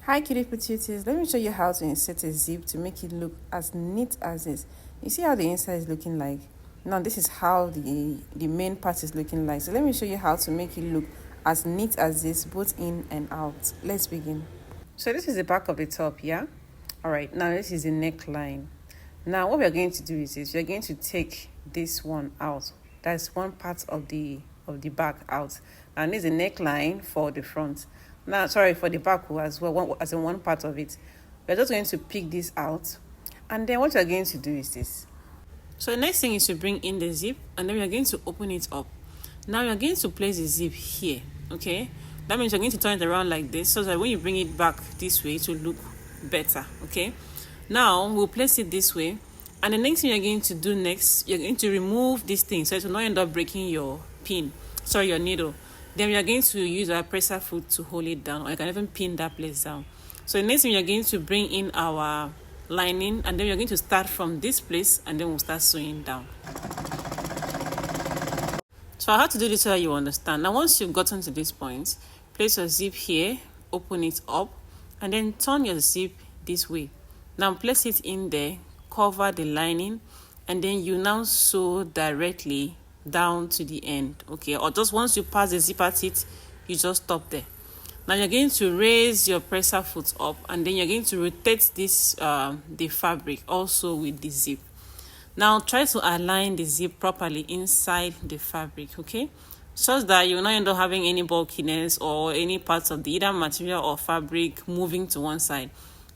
Hi cutie patooties, let me show you how to insert a zip to make it look as neat as this. You see how the inside is looking like? Now this is how the main part is looking like. So let me show you how to make it look as neat as this, both in and out. Let's begin. So this is the back of the top, yeah? Alright, now this is the neckline. Now what we are going to do is this, we are going to take this one out. That's one part of the back out. And this is the neckline for the front. Now, sorry, for the back as well, as in one part of it. We're just going to pick this out. And then what we're going to do is this. So the next thing is to bring in the zip, and then we are going to open it up. Now we are going to place the zip here, okay? That means you're going to turn it around like this, so that when you bring it back this way, it will look better, okay? Now, we'll place it this way. And the next thing you're going to do next, you're going to remove this thing, so it will not end up breaking your your needle. Then we are going to use our presser foot to hold it down, or you can even pin that place down. So the next thing we are going to bring in our lining, and then we are going to start from this place, and then we'll start sewing down. So I have to do this so that you understand. Now once you've gotten to this point, place your zip here, open it up, and then turn your zip this way. Now place it in there, cover the lining, and then you now sew directly down to the end, okay? Or just once you pass the zipper teeth, you just stop there. Now you're going to raise your presser foot up, and then you're going to rotate this the fabric also with the zip. Now try to align the zip properly inside the fabric, okay? So that you will not end up having any bulkiness or any parts of the either material or fabric moving to one side.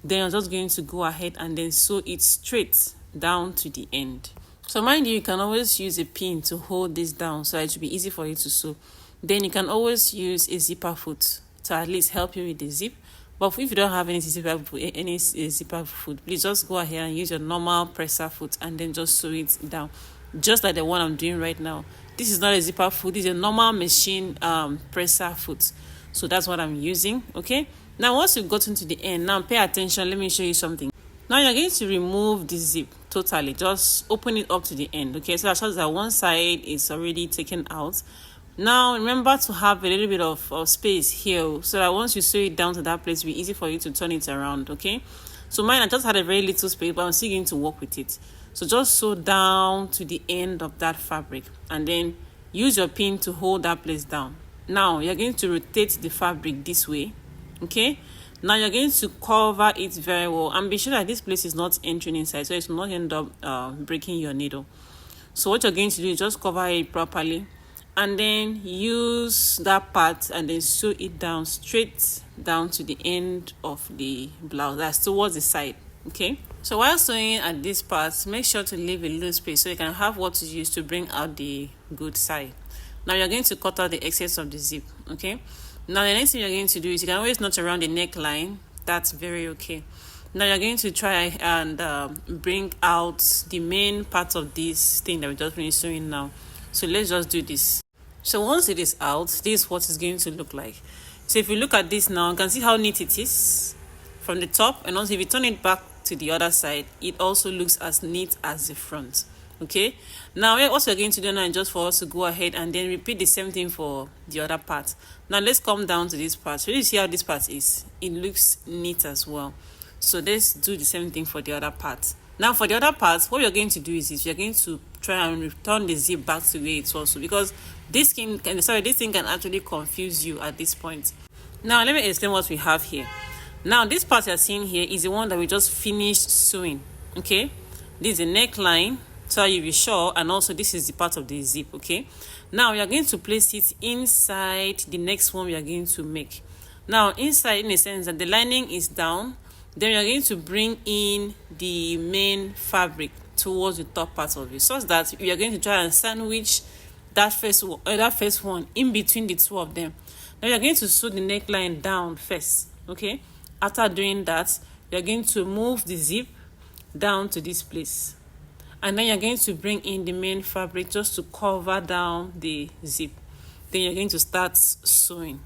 Then you're just going to go ahead and then sew it straight down to the end. So mind you can always use a pin to hold this down so it will be easy for you to sew. Then you can always use a zipper foot to at least help you with the zip. But if you don't have any zipper foot, please just go ahead and use your normal presser foot and then just sew it down, just like the one I'm doing right now. This is not a zipper foot, this is a normal machine presser foot. So that's what I'm using, okay? Now once you've gotten to the end, now pay attention, let me show you something. Now you're going to remove the zip totally, just open it up to the end, okay? So that shows that one side is already taken out. Now remember to have a little bit of space here, so that once you sew it down to that place, it'll be easy for you to turn it around, okay? So mine, I just had a very little space, but I'm still going to work with it. So just sew down to the end of that fabric, and then use your pin to hold that place down. Now you're going to rotate the fabric this way, okay? Now you're going to cover it very well, and be sure that this place is not entering inside, so it will not end up breaking your needle. So what you're going to do is just cover it properly, and then use that part and then sew it down straight down to the end of the blouse. That's towards the side, okay? So while sewing at this part, make sure to leave a little space so you can have what to use to bring out the good side. Now you're going to cut out the excess of the zip, okay? Now the next thing you're going to do is you can always knot around the neckline. That's very okay. Now you're going to try and bring out the main part of this thing that we just finished sewing now. So let's just do this. So once it is out, this is what it's going to look like. So if you look at this now, you can see how neat it is from the top, and also if you turn it back to the other side, it also looks as neat as the front, okay? Now what we're going to do now is just for us to go ahead and then repeat the same thing for the other part. Now let's come down to this part. So you see how this part is, it looks neat as well. So let's do the same thing for the other part. Now for the other part, what you're going to do is you're going to try and return the zip back to where it's also, because this thing can actually confuse you at this point. Now let me explain what we have here. Now this part you're seeing here is the one that we just finished sewing, okay? This is the neckline, so you'll be sure, and also this is the part of the zip, okay? Now we are going to place it inside the next one we are going to make. Now inside, in a sense that the lining is down, then we are going to bring in the main fabric towards the top part of it, so that we are going to try and sandwich that first one in between the two of them. Now we are going to sew the neckline down first, okay? After doing that, we are going to move the zip down to this place, and then you're going to bring in the main fabric just to cover down the zip. Then you're going to start sewing.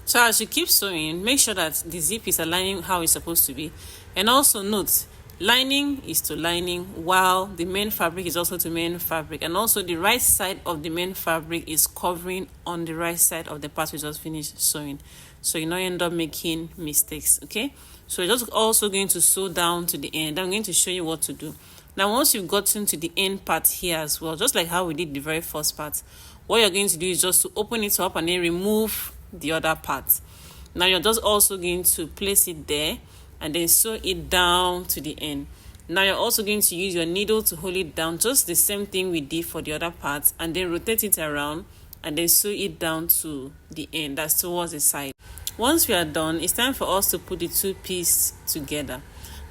So as you keep sewing, make sure that the zip is aligning how it's supposed to be. And also note, lining is to lining, while the main fabric is also to main fabric. And also the right side of the main fabric is covering on the right side of the part we just finished sewing. so you not end up making mistakes. Okay, so you're just also going to sew down to the end. I'm going to show you what to do. Now once you've gotten to the end part here as well, just like how we did the very first part, what you're going to do is just to open it up and then remove the other part. Now you're just also going to place it there and then sew it down to the end. Now you're also going to use your needle to hold it down, just the same thing we did for the other part, and then rotate it around and then sew it down to the end, that's towards the side. Once we are done, it's time for us to put the two pieces together.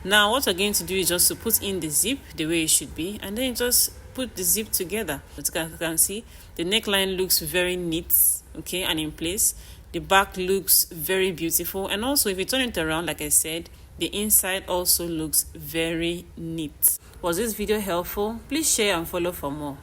Now what you're going to do is just to put in the zip the way it should be, and then just put the zip together. As you can see, the neckline looks very neat, okay, and in place. The back looks very beautiful, and also if you turn it around, like I said, the inside also looks very neat. Was this video helpful? Please share and follow for more.